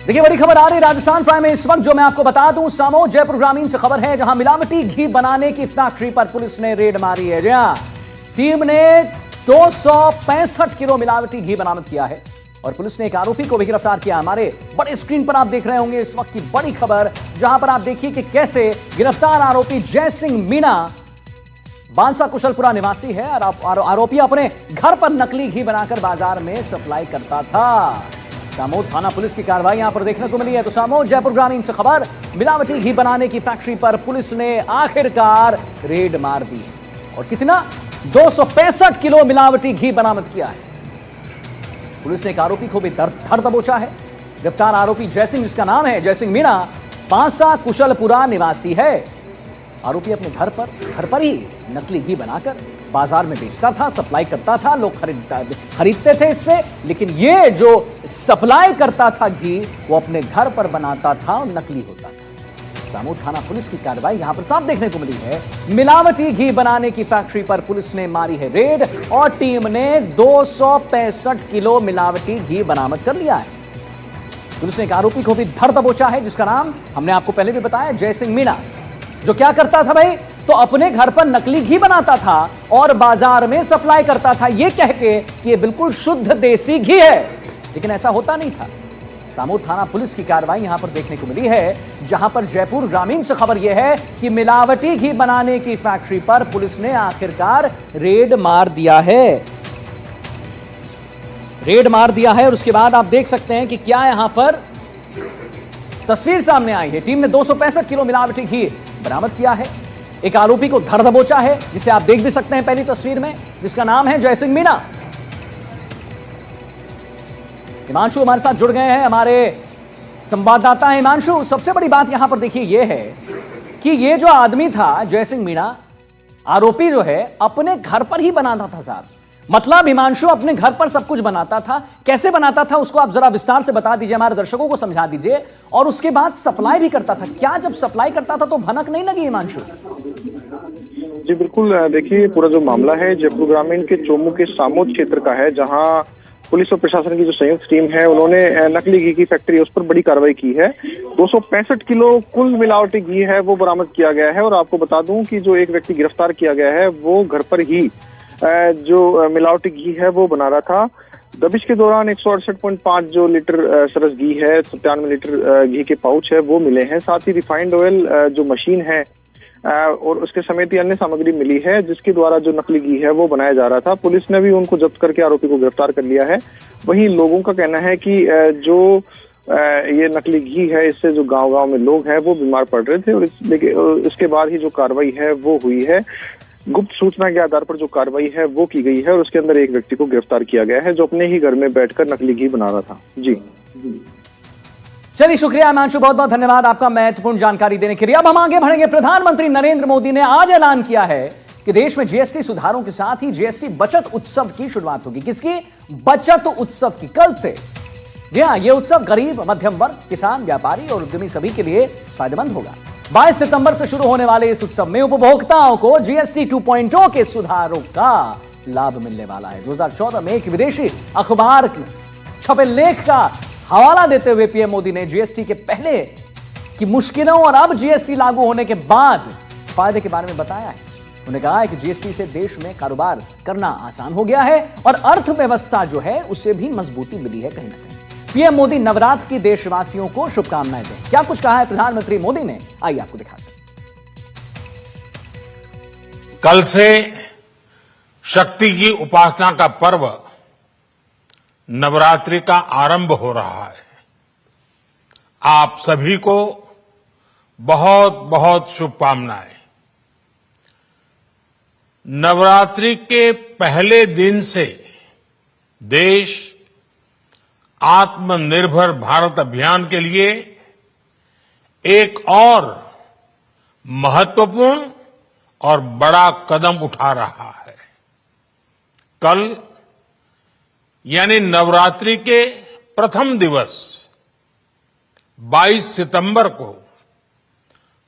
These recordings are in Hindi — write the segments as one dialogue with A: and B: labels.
A: देखिए बड़ी खबर आ रही राजस्थान प्राइम में इस वक्त, जो मैं आपको बता दूं, सामो जयपुर ग्रामीण से खबर है, जहां मिलावटी घी बनाने की फैक्ट्री पर पुलिस ने रेड मारी है। जी हां, टीम ने 265 किलो मिलावटी घी बरामद किया है और पुलिस ने एक आरोपी को भी गिरफ्तार किया। हमारे बड़े स्क्रीन पर आप देख रहे होंगे इस वक्त की बड़ी खबर, जहां पर आप देखिए कि कैसे गिरफ्तार आरोपी जय सिंह मीणा बांसा कुशलपुरा निवासी है और आरोपी अपने घर पर नकली घी बनाकर बाजार में सप्लाई करता था। सामोद थाना पुलिस की कार्रवाई यहां पर देखने को मिली है। तो सामोद जयपुर ग्रामीण से खबर, मिलावटी घी बनाने की फैक्ट्री पर पुलिस ने आखिरकार रेड मार दी है और कितना 265 किलो मिलावटी घी बरामद किया है। पुलिस ने एक आरोपी को भी धर दबोचा है। गिरफ्तार आरोपी जयसिंह, जिसका नाम है जयसिंह मीणा, बांसा कुशलपुरा निवासी है। आरोपी अपने घर पर ही नकली घी बनाकर बाजार में बेचता था, सप्लाई करता था, लोग खरीदते थे इससे, लेकिन ये जो सप्लाई करता था घी वो अपने घर पर बनाता था और नकली होता था। सामूद थाना पुलिस की कार्रवाई यहां पर साफ देखने को मिली है। मिलावटी घी बनाने की फैक्ट्री पर पुलिस ने मारी है रेड और टीम ने 265 किलो मिलावटी घी बरामद कर लिया है। पुलिस ने एक आरोपी को भी धर दबोचा है, जिसका नाम हमने आपको पहले भी बताया, जयसिंह मीणा, जो क्या करता था भाई, तो अपने घर पर नकली घी बनाता था और बाजार में सप्लाई करता था, यह कह के कि यह बिल्कुल शुद्ध देसी घी है, लेकिन ऐसा होता नहीं था। सामूद थाना पुलिस की कार्रवाई यहां पर देखने को मिली है, जहां पर जयपुर ग्रामीण से खबर यह है कि मिलावटी घी बनाने की फैक्ट्री पर पुलिस ने आखिरकार रेड मार दिया है। और उसके बाद आप देख सकते हैं कि क्या यहां पर तस्वीर सामने आई है। टीम ने 265 किलो मिलावटी घी बरामद किया है। एक आरोपी को धर दबोचा है, जिसे आप देख भी सकते हैं पहली तस्वीर में, जिसका नाम है जयसिंह मीणा। हिमांशु हमारे साथ जुड़ गए हैं, हमारे संवाददाता हैं। हिमांशु, सबसे बड़ी बात यहां पर देखिए यह है कि ये जो आदमी था जयसिंह मीणा, आरोपी जो है, अपने घर पर ही बनाता था साहब। मतलब हिमांशु अपने घर पर सब कुछ बनाता था। कैसे बनाता था उसको आप जरा विस्तार से बता दीजिए, हमारे दर्शकों को समझा दीजिए। और उसके बाद सप्लाई भी करता था। क्या जब सप्लाई करता था तो भनक नहीं लगी हिमांशु?
B: जी बिल्कुल, देखिए पूरा जो मामला है जयपुर ग्रामीण के चोमू के सामोद क्षेत्र का है, जहां पुलिस और प्रशासन की जो संयुक्त टीम है उन्होंने नकली घी की फैक्ट्री उस पर बड़ी कार्रवाई की है। 265 किलो कुल मिलावटी घी है वो बरामद किया गया है। और आपको बता दूं कि जो एक व्यक्ति गिरफ्तार किया गया है वो घर पर ही जो मिलावटी घी है वो बना रहा था। दबिश के दौरान 168.5 जो लीटर सरस घी है, 97 लीटर घी के पाउच है वो मिले हैं। साथ ही रिफाइंड ऑयल जो मशीन है और उसके समेत ही अन्य सामग्री मिली है, जिसके द्वारा जो नकली घी है वो बनाया जा रहा था। पुलिस ने भी उनको जब्त करके आरोपी को गिरफ्तार कर लिया है। वहीं लोगों का कहना है कि जो ये नकली घी है, इससे जो गांव-गांव में लोग हैं वो बीमार पड़ रहे थे। और इसके बाद ही जो कार्रवाई है वो हुई है। गुप्त सूचना के आधार पर जो कार्रवाई है वो की गई है और उसके अंदर एक व्यक्ति को गिरफ्तार किया गया है, जो अपने ही घर में बैठकर नकली घी बना रहा था। जी
A: चलिए, शुक्रिया हिमांशु, बहुत बहुत धन्यवाद आपका महत्वपूर्ण जानकारी देने के लिए। अब हम आगे बढ़ेंगे। प्रधानमंत्री नरेंद्र मोदी ने आज ऐलान किया है कि देश में जीएसटी सुधारों के साथ ही जीएसटी बचत उत्सव की शुरुआत होगी। किसकी? बचत उत्सव की, कल से। जी हां, यह उत्सव गरीब, मध्यम वर्ग, किसान, व्यापारी और उद्यमी सभी के लिए फायदेमंद होगा। 22 सितंबर से शुरू होने वाले इस उत्सव में उपभोक्ताओं को जीएसटी 2.0 के सुधारों का लाभ मिलने वाला है। 2014 में एक विदेशी अखबार छपे लेख का हवाला देते हुए पीएम मोदी ने जीएसटी के पहले की मुश्किलों और अब जीएसटी लागू होने के बाद फायदे के बारे में बताया है। उन्होंने कहा है कि जीएसटी से देश में कारोबार करना आसान हो गया है और अर्थव्यवस्था जो है उसे भी मजबूती मिली है कहीं ना कहीं। पीएम मोदी नवरात्र की देशवासियों को शुभकामनाएं दें। क्या कुछ कहा है प्रधानमंत्री मोदी ने, आइए आपको दिखाते हैं।
C: कल से शक्ति की उपासना का पर्व नवरात्रि का आरंभ हो रहा है। आप सभी को बहुत बहुत शुभकामनाएं। नवरात्रि के पहले दिन से देश आत्मनिर्भर भारत अभियान के लिए एक और महत्वपूर्ण और बड़ा कदम उठा रहा है। कल यानी नवरात्रि के प्रथम दिवस 22 सितंबर को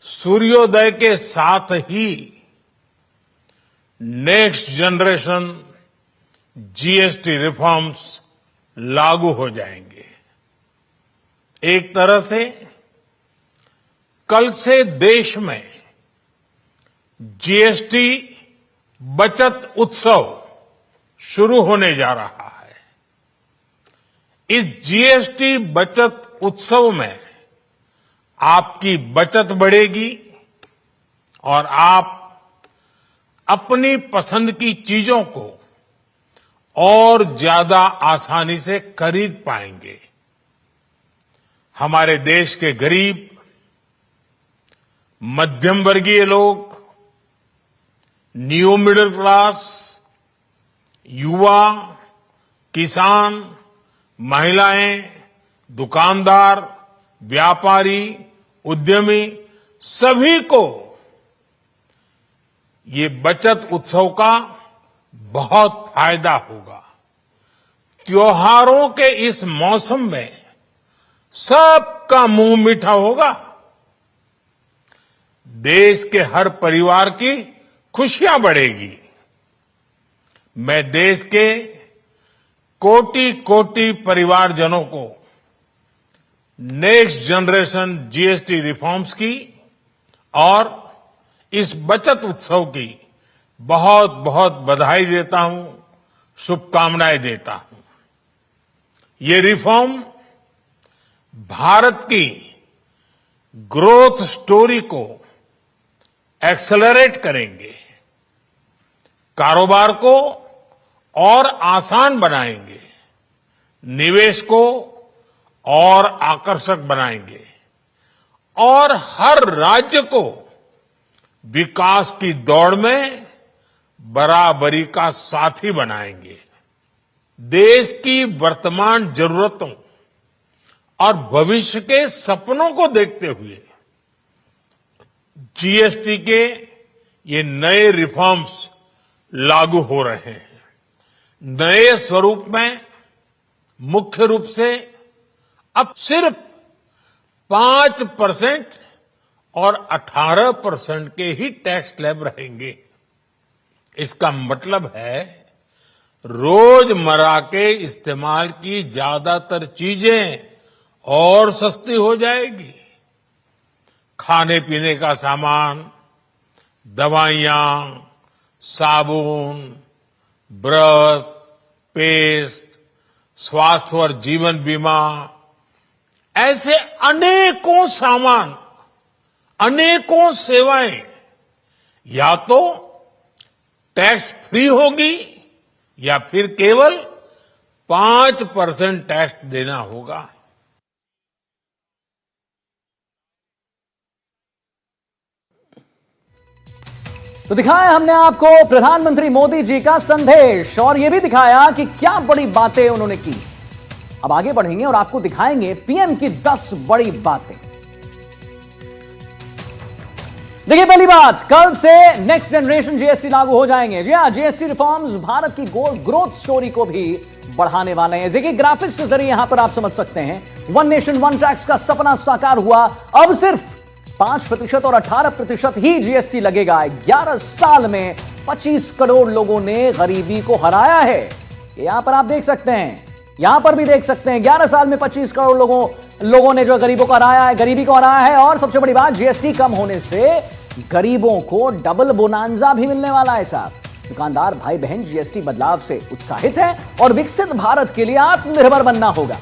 C: सूर्योदय के साथ ही नेक्स्ट जनरेशन जीएसटी रिफॉर्म्स लागू हो जाएंगे। एक तरह से कल से देश में जीएसटी बचत उत्सव शुरू होने जा रहा है। इस जीएसटी बचत उत्सव में आपकी बचत बढ़ेगी और आप अपनी पसंद की चीजों को और ज्यादा आसानी से खरीद पाएंगे। हमारे देश के गरीब, मध्यम वर्गीय लोग, न्यू मिडिल क्लास, युवा, किसान, महिलाएं, दुकानदार, व्यापारी, उद्यमी, सभी को ये बचत उत्सव का बहुत फायदा होगा। त्योहारों के इस मौसम में सबका मुंह मीठा होगा। देश के हर परिवार की खुशियां बढ़ेगी। मैं देश के कोटि कोटि परिवारजनों को नेक्स्ट जनरेशन जीएसटी रिफॉर्म्स की और इस बचत उत्सव की बहुत बहुत बधाई देता हूं, शुभकामनाएं देता हूं। ये रिफॉर्म भारत की ग्रोथ स्टोरी को एक्सेलरेट करेंगे, कारोबार को और आसान बनाएंगे, निवेश को और आकर्षक बनाएंगे और हर राज्य को विकास की दौड़ में बराबरी का साथी बनाएंगे। देश की वर्तमान जरूरतों और भविष्य के सपनों को देखते हुए जीएसटी के ये नए रिफॉर्म्स लागू हो रहे हैं। नए स्वरूप में मुख्य रूप से अब सिर्फ 5% और 18% के ही टैक्स स्लैब रहेंगे। इसका मतलब है रोजमर्रा के इस्तेमाल की ज्यादातर चीजें और सस्ती हो जाएगी। खाने पीने का सामान, दवाइयां, साबुन, ब्रश, पेस्ट, स्वास्थ्य और जीवन बीमा, ऐसे अनेकों सामान, अनेकों सेवाएं या तो टैक्स फ्री होगी या फिर केवल 5% टैक्स देना होगा।
A: तो दिखाया हमने आपको प्रधानमंत्री मोदी जी का संदेश और यह भी दिखाया कि क्या बड़ी बातें उन्होंने की। अब आगे बढ़ेंगे और आपको दिखाएंगे पीएम की 10 बड़ी बातें। देखिए, पहली बात, कल से नेक्स्ट जनरेशन जीएसटी लागू हो जाएंगे। जी हां, जीएसटी रिफॉर्म्स भारत की ग्रोथ स्टोरी को भी बढ़ाने वाले हैं। देखिए, ग्राफिक्स के जरिए यहां पर आप समझ सकते हैं, वन नेशन वन टैक्स का सपना साकार हुआ। अब सिर्फ 5% और 18% ही जीएसटी लगेगा। 11 साल में 25 करोड़ लोगों ने गरीबी को हराया है। यहां पर आप देख सकते हैं, यहां पर भी देख सकते हैं, 11 साल में 25 करोड़ लोगों ने जो गरीबी को हराया है। और सबसे बड़ी बात, जीएसटी कम होने से गरीबों को डबल बोनांजा भी मिलने वाला है। साहब, दुकानदार भाई बहन जीएसटी बदलाव से उत्साहित है और विकसित भारत के लिए आत्मनिर्भर बनना होगा।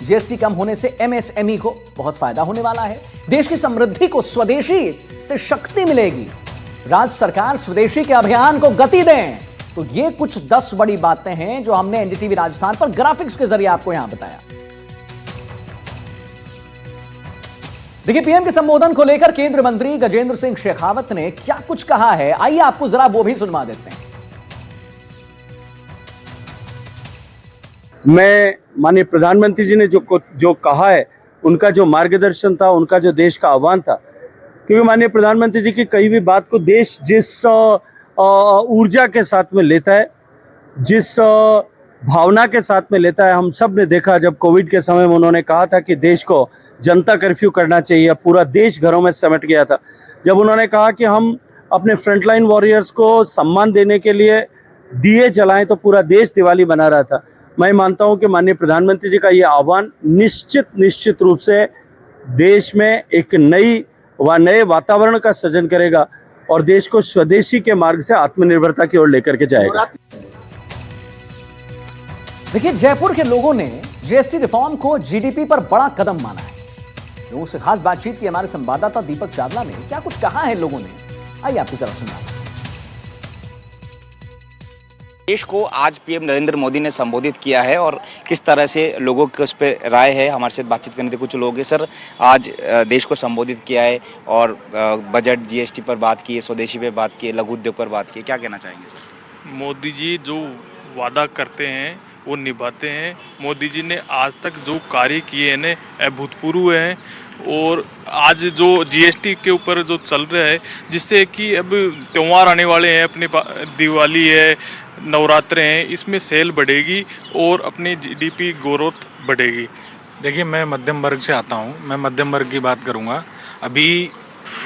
A: जीएसटी कम होने से एमएसएमई को बहुत फायदा होने वाला है। देश की समृद्धि को स्वदेशी से शक्ति मिलेगी। राज्य सरकार स्वदेशी के अभियान को गति दें। तो ये कुछ 10 बड़ी बातें हैं जो हमने एनडीटीवी राजस्थान पर ग्राफिक्स के जरिए आपको यहां बताया। देखिए, पीएम के संबोधन को लेकर केंद्रीय मंत्री गजेंद्र सिंह शेखावत ने क्या कुछ कहा है, आइए आपको जरा वो भी सुनवा देते हैं।
D: मैं माननीय प्रधानमंत्री जी ने जो कहा है, उनका जो मार्गदर्शन था, उनका जो देश का आह्वान था, क्योंकि माननीय प्रधानमंत्री जी की कई भी बात को देश जिस ऊर्जा के साथ में लेता है, जिस भावना के साथ में लेता है, हम सब ने देखा जब कोविड के समय में उन्होंने कहा था कि देश को जनता कर्फ्यू करना चाहिए, पूरा देश घरों में सिमट गया था। जब उन्होंने कहा कि हम अपने फ्रंटलाइन वॉरियर्स को सम्मान देने के लिए दिए जलाएं, तो पूरा देश दिवाली मना रहा था। मैं मानता हूं कि माननीय प्रधानमंत्री जी का ये आह्वान निश्चित रूप से देश में एक नए वातावरण का सृजन करेगा और देश को स्वदेशी के मार्ग से आत्मनिर्भरता की ओर लेकर के जाएगा।
A: देखिए, जयपुर के लोगों ने जीएसटी रिफॉर्म को जीडीपी पर बड़ा कदम माना है। लोगों से खास बातचीत की हमारे संवाददाता दीपक चावला ने क्या कुछ कहा है लोगों ने, आइए आपको जरा सुनाते हैं।
E: देश को आज पीएम नरेंद्र मोदी ने संबोधित किया है और किस तरह से लोगों की उस पर राय है। हमारे साथ बातचीत करने के कुछ लोग हैं। सर, आज देश को संबोधित किया है और बजट, जीएसटी पर बात की है, स्वदेशी पे बात की है, लघु उद्योग पर बात की है, क्या कहना चाहेंगे सर?
F: मोदी जी जो वादा करते हैं वो निभाते हैं। मोदी जी ने आज तक जो कार्य किए हैं ना, अभूतपूर्व हैं। और आज जो जीएसटी के ऊपर जो चल रहा है, जिससे कि अब त्यौहार आने वाले हैं, अपने दिवाली है, नवरात्रे हैं, इसमें सेल बढ़ेगी और अपनी जीडीपी ग्रोथ बढ़ेगी।
G: देखिए, मैं मध्यम वर्ग से आता हूँ। मैं मध्यम वर्ग की बात करूँगा। अभी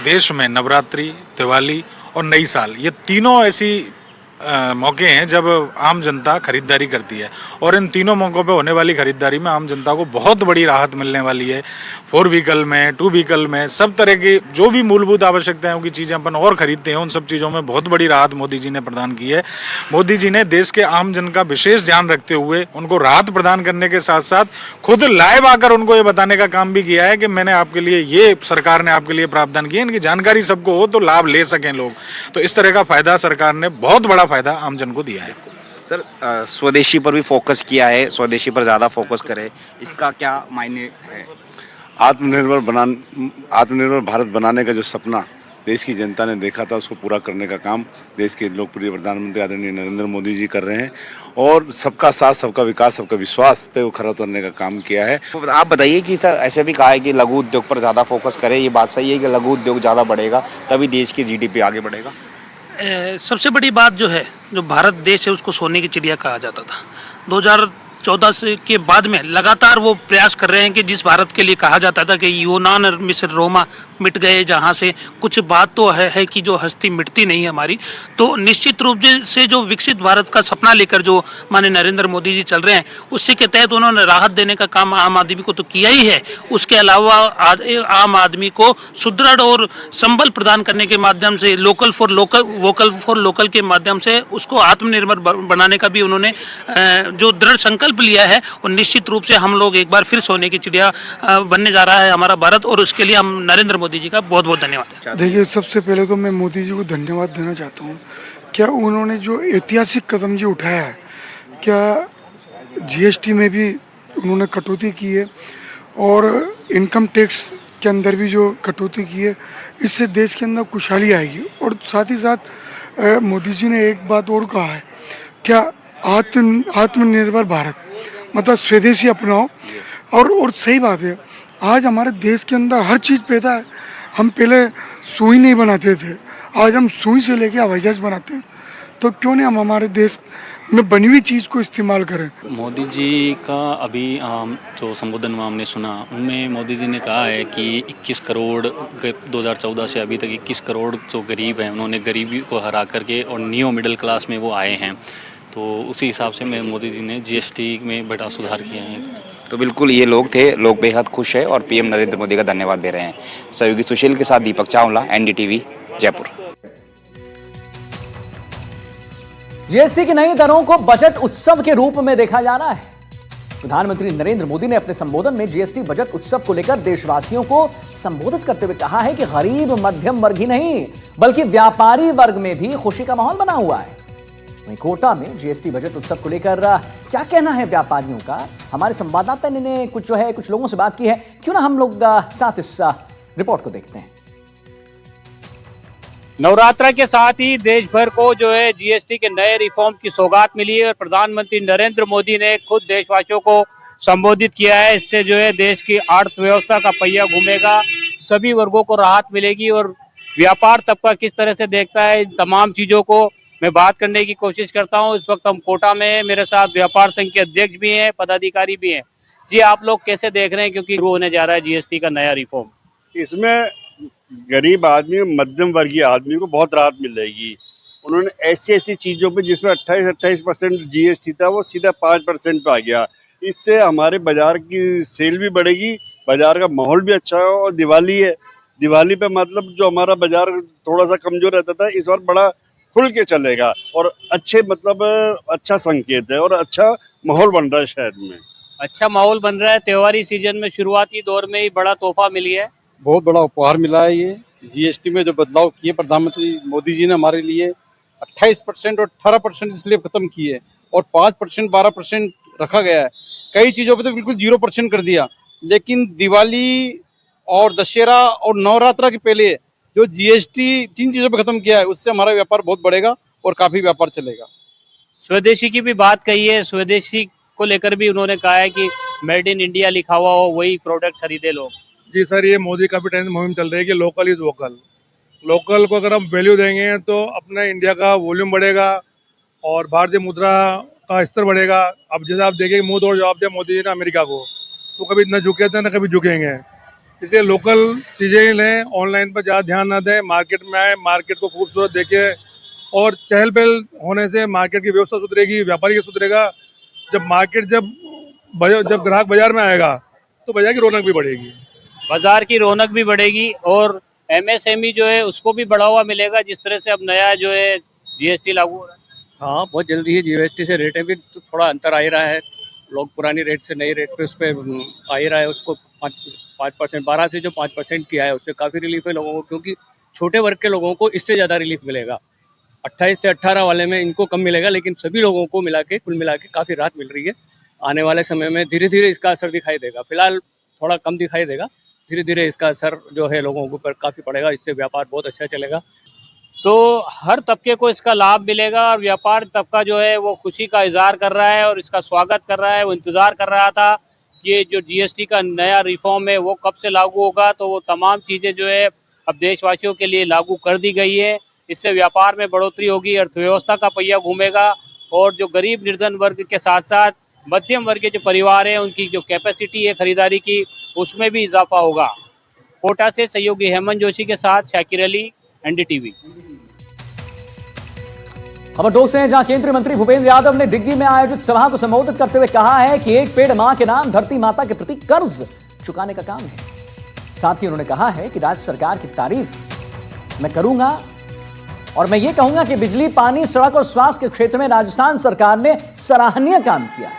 G: देश में नवरात्रि, दिवाली और नई साल, ये तीनों ऐसी मौके हैं जब आम जनता खरीदारी करती है और इन तीनों मौक़ों पे होने वाली खरीदारी में आम जनता को बहुत बड़ी राहत मिलने वाली है। 4 व्हीकल में, 2 व्हीकल में, सब तरह की जो भी मूलभूत आवश्यकताओं की चीज़ें अपन और खरीदते हैं, उन सब चीज़ों में बहुत बड़ी राहत मोदी जी ने प्रदान की है। मोदी जी ने देश के आम जन का विशेष ध्यान रखते हुए उनको राहत प्रदान करने के साथ साथ खुद लाइव आकर उनको ये बताने का काम भी किया है कि मैंने आपके लिए, ये सरकार ने आपके लिए प्रावधान किए, इनकी जानकारी सबको हो तो लाभ ले सकें लोग। तो इस तरह का फायदा सरकार ने, बहुत बड़ा फायदा आम जन को दिया है।
E: सर, स्वदेशी पर भी फोकस किया है, स्वदेशी पर ज़्यादा फोकस करे, इसका क्या मायने है?
H: आत्मनिर्भर भारत बनाने का जो सपना देश की जनता ने देखा था, उसको पूरा करने का काम देश के लोकप्रिय प्रधानमंत्री आदरणीय नरेंद्र मोदी जी कर रहे हैं और सबका साथ, सबका विकास, सबका विश्वास पे वो खरा उतरने का काम किया है।
E: तो आप बताइए कि सर, ऐसे भी कहा है कि लघु उद्योग पर ज़्यादा फोकस करें, ये बात सही है कि लघु उद्योग ज़्यादा बढ़ेगा तभी देश की जीडीपी आगे बढ़ेगा?
I: सबसे बड़ी बात जो है, जो भारत देश है उसको सोने की चिड़िया कहा जाता था। 2014 के बाद में लगातार वो प्रयास कर रहे हैं कि जिस भारत के लिए कहा जाता था कि यूनान और मिस्र रोमा मिट गए, जहाँ से कुछ बात तो है कि जो हस्ती मिटती नहीं है हमारी, तो निश्चित रूप से जो विकसित भारत का सपना लेकर जो माननीय नरेंद्र मोदी जी चल रहे हैं, उससे के तहत उन्होंने राहत देने का काम आम आदमी को तो किया ही है। उसके अलावा आम आदमी को सुदृढ़ और संबल प्रदान करने के माध्यम से, वोकल फॉर लोकल के माध्यम से उसको आत्मनिर्भर बनाने का भी उन्होंने जो दृढ़ संकल्प लिया है। और निश्चित रूप से हम लोग एक बार फिर सोने की चिड़िया बनने जा रहा है हमारा भारत, और उसके लिए हम नरेंद्र मोदी जी का बहुत बहुत धन्यवाद।
J: देखिए, सबसे पहले तो मैं मोदी जी को धन्यवाद देना चाहता हूँ। क्या उन्होंने जो ऐतिहासिक कदम जो उठाया है, क्या जीएसटी में भी उन्होंने कटौती की है और इनकम टैक्स के अंदर भी जो कटौती की है, इससे देश के अंदर खुशहाली आएगी। और साथ ही साथ मोदी जी ने एक बात और कहा है, क्या आत्मनिर्भर भारत, मतलब स्वदेशी अपनाओ। और सही बात है, आज हमारे देश के अंदर हर चीज़ पैदा है। हम पहले सुई नहीं बनाते थे, आज हम सुई से लेके हवाई जहाज बनाते हैं। तो क्यों नहीं हम हमारे देश में बनी हुई चीज़ को इस्तेमाल करें।
K: मोदी जी का अभी जो संबोधन में हमने सुना, उनमें मोदी जी ने कहा है कि 21 करोड़ 2014 से अभी तक 21 करोड़ जो गरीब हैं, उन्होंने गरीबी को हरा करके और नियो मिडिल क्लास में वो आए हैं। तो उसी हिसाब से मोदी जी ने जीएसटी में बड़ा सुधार किया है।
E: तो बिल्कुल ये लोग थे, लोग बेहद खुश हैं और पीएम नरेंद्र मोदी का धन्यवाद दे रहे हैं। सहयोगी सुशील के साथ दीपक चावला, एनडीटीवी, जयपुर।
A: जीएसटी की नई दरों को बजट उत्सव के रूप में देखा जा रहा है। प्रधानमंत्री नरेंद्र मोदी ने अपने संबोधन में जीएसटी बजट उत्सव को लेकर देशवासियों को संबोधित करते हुए कहा है कि गरीब मध्यम वर्ग ही नहीं, बल्कि व्यापारी वर्ग में भी खुशी का माहौल बना हुआ है। वहीं कोटा में जीएसटी बजट उत्सव को लेकर क्या कहना है व्यापारियों का, हमारे संवाददाता ने कुछ लोगों से बात की है। क्यों ना हम लोग साथ इस रिपोर्ट को देखते हैं।
L: नवरात्रा के साथ ही देश भर को जो है जीएसटी के नए रिफॉर्म की सौगात मिली है और प्रधानमंत्री नरेंद्र मोदी ने खुद देशवासियों को संबोधित किया है। इससे जो है देश की अर्थव्यवस्था का पहिया घूमेगा, सभी वर्गों को राहत मिलेगी और व्यापार तबका किस तरह से देखता है, इन तमाम चीजों को मैं बात करने की कोशिश करता हूं। इस वक्त हम कोटा में हैं, मेरे साथ व्यापार संघ के अध्यक्ष भी हैं, पदाधिकारी भी हैं। जी, आप लोग कैसे देख रहे हैं, क्योंकि शुरू होने जा रहा है जीएसटी का नया रिफॉर्म?
M: इसमें गरीब आदमी, मध्यम वर्गीय आदमी को बहुत राहत मिल जाएगी उन्होंने ऐसी ऐसी चीज़ों पे जिसमें 28% GST था वो सीधा 5% पे आ गया। इससे हमारे बाजार की सेल भी बढ़ेगी, बाजार का माहौल भी अच्छा है। और दिवाली है, दिवाली पे मतलब जो हमारा बाजार थोड़ा सा कमजोर रहता था इस बार बड़ा खुल के चलेगा और अच्छे मतलब अच्छा संकेत है और अच्छा माहौल बन रहा है शहर में।
L: अच्छा माहौल बन रहा है, त्योहारी सीजन में शुरुआती दौर में ही बड़ा तोहफा मिली है।
N: बहुत बड़ा उपहार मिला है ये जीएसटी में जो बदलाव किए प्रधानमंत्री मोदी जी ने हमारे लिए 28% और 18% इसलिए खत्म किए और 5% 12% रखा गया है। कई चीज़ों पे तो बिल्कुल 0% कर दिया, लेकिन दिवाली और दशहरा और नवरात्रा के पहले जो जीएसटी जिन चीज़ों पे खत्म किया है उससे हमारा व्यापार बहुत बढ़ेगा और काफ़ी व्यापार चलेगा।
L: स्वदेशी की भी बात कही है, स्वदेशी को लेकर भी उन्होंने कहा है कि मेड इन इंडिया लिखा हुआ हो वही प्रोडक्ट खरीदे लोग।
O: जी सर, ये मोदी का भी टाइम मुहिम चल रही है कि लोकल इज वोकल। लोकल को अगर हम वैल्यू देंगे तो अपना इंडिया का वॉल्यूम बढ़ेगा और भारतीय मुद्रा का स्तर बढ़ेगा। अब जैसे आप देखेंगे मुंह तोड़ जवाब दिया मोदी जी ने अमेरिका को, वो कभी न झुके थे न कभी झुकेंगे। इसलिए लोकल चीज़ें ही लें, ऑनलाइन पर ज़्यादा ध्यान ना दें, मार्केट में आए, मार्केट को खूबसूरत देखें और चहल पहल होने से मार्केट की व्यवस्था सुधरेगी, व्यापारी का सुधरेगा। जब ग्राहक बाजार में आएगा तो बाजार की रौनक भी बढ़ेगी,
L: बाजार की रौनक भी बढ़ेगी और MSME जो है उसको भी बढ़ावा मिलेगा जिस तरह से अब नया जो है GST लागू हो रहा है।
P: हाँ, बहुत जल्दी ही GST से रेट में भी तो थोड़ा अंतर आ ही रहा है। लोग पुरानी रेट से नई रेट पे उस पर आ ही रहा है। उसको 5% 12 से जो 5% किया है उससे काफ़ी रिलीफ है लोगों को, क्योंकि छोटे वर्ग के लोगों को इससे ज़्यादा रिलीफ मिलेगा। 28 से 18 वाले में इनको कम मिलेगा, लेकिन सभी लोगों को मिला के कुल मिला के काफ़ी राहत मिल रही है। आने वाले समय में धीरे धीरे इसका असर दिखाई देगा। फिलहाल थोड़ा कम दिखाई देगा, धीरे धीरे इसका असर जो है लोगों के ऊपर काफ़ी पड़ेगा। इससे व्यापार बहुत अच्छा चलेगा।
L: तो हर तबके को इसका लाभ मिलेगा और व्यापार तबका जो है वो खुशी का इजहार कर रहा है और इसका स्वागत कर रहा है। वो इंतज़ार कर रहा था कि ये जो GST का नया रिफॉर्म है वो कब से लागू होगा, तो वो तमाम चीज़ें जो है अब देशवासियों के लिए लागू कर दी गई है। इससे व्यापार में बढ़ोतरी होगी, अर्थव्यवस्था का पहिया घूमेगा और जो गरीब निर्धन वर्ग के साथ साथ मध्यम वर्ग के जो परिवार हैं उनकी जो कैपेसिटी है खरीदारी की उसमें भी इजाफा होगा। कोटा से सहयोगी हेमंत जोशी के साथ शाकिर अली, NDTV।
A: खबर 2 से, जहां केंद्रीय मंत्री भूपेंद्र यादव ने दिग्गी में आयोजित सभा को संबोधित करते हुए कहा है कि एक पेड़ मां के नाम धरती माता के प्रति कर्ज चुकाने का काम है। साथ ही उन्होंने कहा है कि राज्य सरकार की तारीफ मैं करूंगा और मैं ये कहूंगा कि बिजली, पानी, सड़क और स्वास्थ्य के क्षेत्र में राजस्थान सरकार ने सराहनीय काम किया।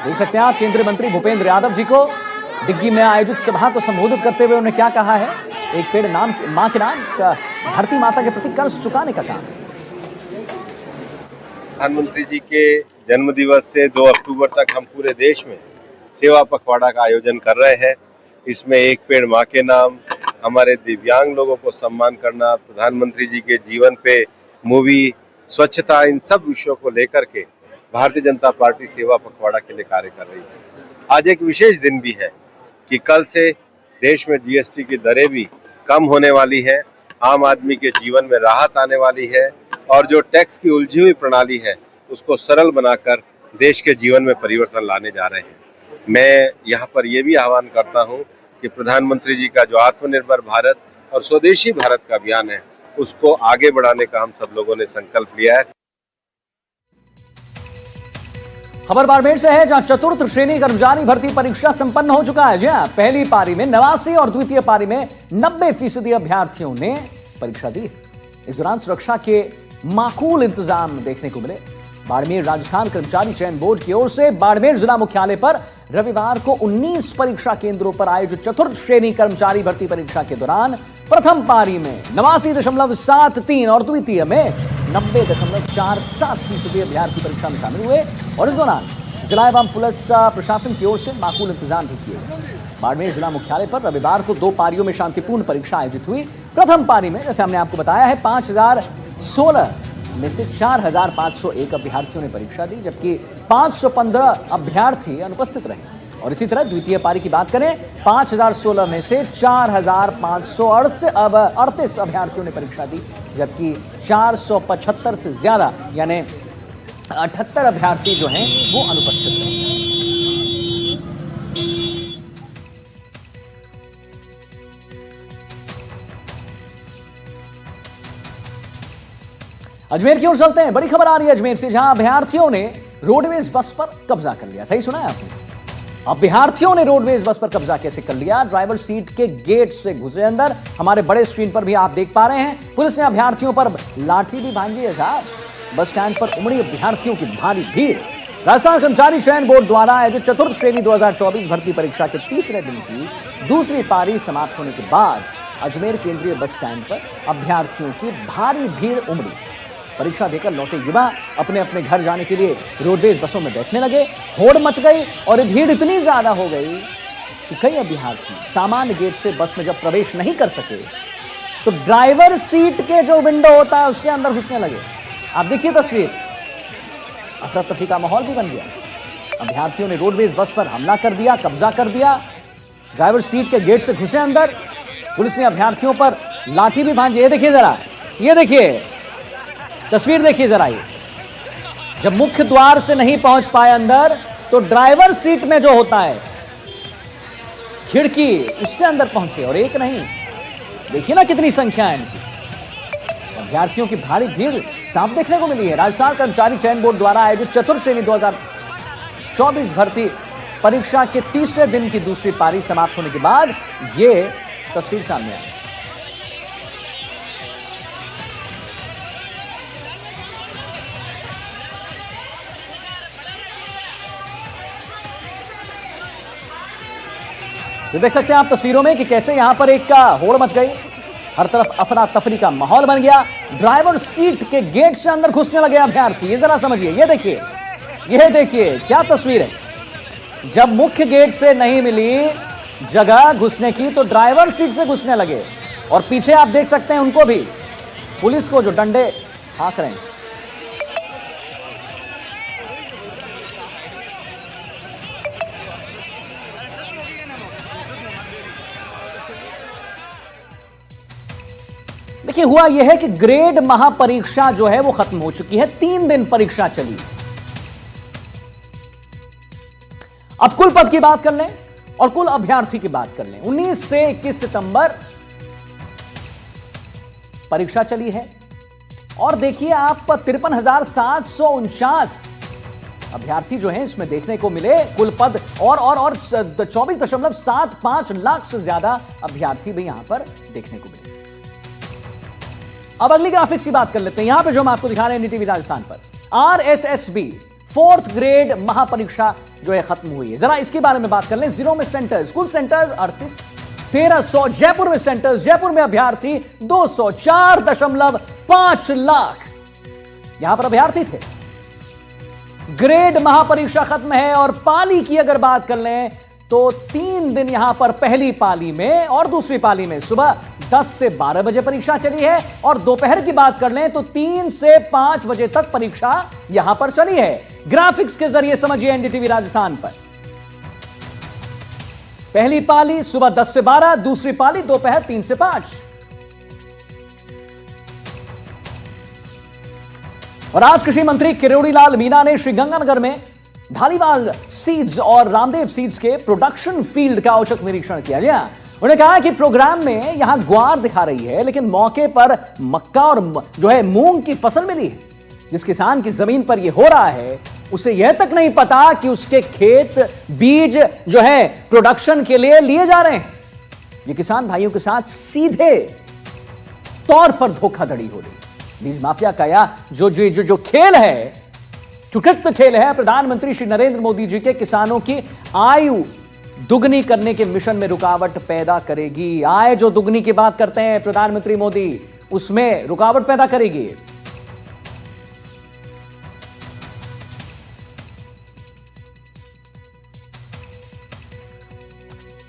A: देख सकते हैं आप केंद्रीय मंत्री भूपेंद्र यादव जी को दिग्गी में आयोजित सभा को संबोधित करते हुए उन्होंने क्या कहा है। एक पेड़ मां के नाम धरती माता के प्रति कर्ज चुकाने का काम।
Q: प्रधानमंत्री जी के जन्म दिवस से 2 अक्टूबर तक हम पूरे देश में सेवा पखवाड़ा का आयोजन कर रहे हैं। इसमें एक पेड़ मां के नाम, हमारे दिव्यांग लोगों को सम्मान करना, प्रधानमंत्री जी के जीवन पे मूवी, स्वच्छता, इन सब विषयों को लेकर के भारतीय जनता पार्टी सेवा पखवाड़ा के लिए कार्य कर रही है। आज एक विशेष दिन भी है कि कल से देश में GST की दरें भी कम होने वाली है, आम आदमी के जीवन में राहत आने वाली है और जो टैक्स की उलझी हुई प्रणाली है उसको सरल बनाकर देश के जीवन में परिवर्तन लाने जा रहे हैं। मैं यहाँ पर ये भी आह्वान करता हूँ कि प्रधानमंत्री जी का जो आत्मनिर्भर भारत और स्वदेशी भारत का अभियान है उसको आगे बढ़ाने का हम सब लोगों ने संकल्प लिया है।
A: खबर बाड़मेर से है, जहां चतुर्थ श्रेणी कर्मचारी भर्ती परीक्षा संपन्न हो चुका है। जहां पहली पारी में 89 और द्वितीय पारी में 90% अभ्यर्थियों ने परीक्षा दी। इस दौरान सुरक्षा के माकूल इंतजाम देखने को मिले। बाड़मेर राजस्थान कर्मचारी चयन बोर्ड की ओर से बाड़मेर जिला मुख्यालय पर रविवार को 19 परीक्षा केंद्रों पर आयोजित चतुर्थ श्रेणी कर्मचारी भर्ती परीक्षा के दौरान प्रथम पारी में 89.73 और द्वितीय में 90.47% अभ्यर्थी परीक्षा में शामिल हुए और इस दौरान जिला एवं पुलिस प्रशासन की ओर से माकूल इंतजाम भी किए गए। बाड़मेर जिला मुख्यालय पर रविवार को 2 पारियों में शांतिपूर्ण परीक्षा आयोजित हुई। प्रथम पारी में जैसे हमने आपको बताया है 5016 में से 4501 अभ्यर्थियों ने परीक्षा दी, जबकि 515 अभ्यर्थी अनुपस्थित रहे। और इसी तरह द्वितीय पारी की बात करें 5016 में से 4538 अभ्यर्थियों ने परीक्षा दी, जबकि 475 से ज्यादा यानी 78 अभ्यर्थी जो हैं वो अनुपस्थित रहे। अजमेर की ओर चलते हैं। बड़ी खबर आ रही है अजमेर से, जहां अभ्यर्थियों ने रोडवेज बस पर कब्जा कर लिया। सही सुना है आपने? अभ्यर्थियों ने रोडवेज बस पर कब्जा कैसे कर लिया? ड्राइवर सीट के गेट से घुसे अंदर। हमारे बड़े स्क्रीन पर भी आप देख पा रहे हैं। पुलिस ने अभ्यर्थियों पर लाठी भी भांजी है साहब। बस स्टैंड पर उमड़ी अभ्यर्थियों की भारी भीड़। राजस्थान कर्मचारी चयन बोर्ड द्वारा आयोजित चतुर्थ श्रेणी 2024 भर्ती परीक्षा के तीसरे दिन की दूसरी पारी समाप्त होने के बाद अजमेर केंद्रीय बस स्टैंड पर अभ्यर्थियों की भारी भीड़ उमड़ी। परीक्षा देकर लौटे युवा अपने अपने घर जाने के लिए रोडवेज बसों में बैठने लगे। होड़ मच गई और ये भीड़ इतनी ज्यादा हो गई कि कई अभ्यर्थी सामान्य गेट से बस में जब प्रवेश नहीं कर सके तो ड्राइवर सीट के जो विंडो होता है उससे अंदर घुसने लगे। आप देखिए तस्वीर, अफरा तफरी का माहौल भी बन गया। अभ्यर्थियों ने रोडवेज बस पर हमला कर दिया, कब्जा कर दिया। ड्राइवर सीट के गेट से घुसे अंदर। पुलिस ने अभ्यर्थियों पर लाठी भी भांजी। ये देखिए जरा, ये देखिए तस्वीर, देखिए जरा। ये जब मुख्य द्वार से नहीं पहुंच पाए अंदर तो ड्राइवर सीट में जो होता है खिड़की, उससे अंदर पहुंचे। और एक नहीं, देखिए ना कितनी संख्या है इनकी। अभ्यर्थियों की भारी भीड़ साफ देखने को मिली है। राजस्थान कर्मचारी चयन बोर्ड द्वारा आयोजित चतुर्थ श्रेणी 2024 भर्ती परीक्षा के तीसरे दिन की दूसरी पारी समाप्त होने के बाद यह तस्वीर सामने आई। तो देख सकते हैं आप तस्वीरों में कि कैसे यहां पर एक का होड़ मच गई। हर तरफ अफरा तफरी का माहौल बन गया। ड्राइवर सीट के गेट से अंदर घुसने लगे अभ्यर्थी। ये जरा समझिए, ये देखिए, ये देखिए क्या तस्वीर है। जब मुख्य गेट से नहीं मिली जगह घुसने की तो ड्राइवर सीट से घुसने लगे। और पीछे आप देख सकते हैं उनको भी, पुलिस को जो डंडे हाँक रहे हैं। देखिए हुआ यह है कि ग्रेड महापरीक्षा जो है वो खत्म हो चुकी है। 3 दिन परीक्षा चली। अब कुल पद की बात कर लें और कुल अभ्यर्थी की बात कर लें। 19 से 21 सितंबर परीक्षा चली है और देखिए आप 53,749 अभ्यर्थी जो हैं इसमें देखने को मिले। कुल पद और 24.75 लाख से ज्यादा अभ्यर्थी भी यहां पर देखने को मिले। अब अगली ग्राफिक्स की बात कर लेते हैं। यहां पे जो हम आपको दिखा रहे हैं एनडीटीवी राजस्थान पर, RSSB 4th ग्रेड महापरीक्षा जो है खत्म हुई है। जरा इसके बारे में बात कर लें। जिलों में सेंटर्स, कुल सेंटर्स 38, 1300 जयपुर में सेंटर्स। जयपुर में अभ्यर्थी 204.5 लाख यहां पर अभ्यर्थी थे। ग्रेड महापरीक्षा खत्म है और पाली की अगर बात कर लें तो 3 दिन यहां पर पहली पाली में और दूसरी पाली में सुबह 10 से 12 बजे परीक्षा चली है और दोपहर की बात कर लें तो 3 से 5 बजे तक परीक्षा यहां पर चली है। ग्राफिक्स के जरिए समझिए एनडीटीवी राजस्थान पर। पहली पाली सुबह 10 से 12, दूसरी पाली दोपहर 3 से 5। और आज कृषि मंत्री किरोड़ी लाल मीणा ने श्रीगंगानगर में धालीवाल सीड्स और रामदेव सीड्स के प्रोडक्शन फील्ड का औचक निरीक्षण किया गया। उन्होंने कहा कि प्रोग्राम में यहां ग्वार दिखा रही है लेकिन मौके पर मक्का और जो है मूंग की फसल मिली है। जिस किसान की जमीन पर यह हो रहा है उसे यह तक नहीं पता कि उसके खेत बीज जो है प्रोडक्शन के लिए लिए जा रहे हैं। ये किसान भाइयों के साथ सीधे तौर पर धोखाधड़ी हो रही है। बीज माफिया का या जो खेल है, चुटित खेल है, प्रधानमंत्री श्री नरेंद्र मोदी जी के किसानों की आयु दुगनी करने के मिशन में रुकावट पैदा करेगी। आय जो दुगनी की बात करते हैं प्रधानमंत्री मोदी, उसमें रुकावट पैदा करेगी।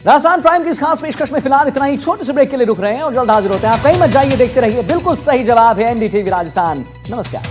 A: राजस्थान प्राइम की इस खास पेशकश में फिलहाल इतना ही। छोटे से ब्रेक के लिए रुक रहे हैं और जल्द हाजिर होते हैं। आप कहीं मत जाइए, देखते रहिए। बिल्कुल सही जवाब है एनडीटीवी राजस्थान। नमस्कार।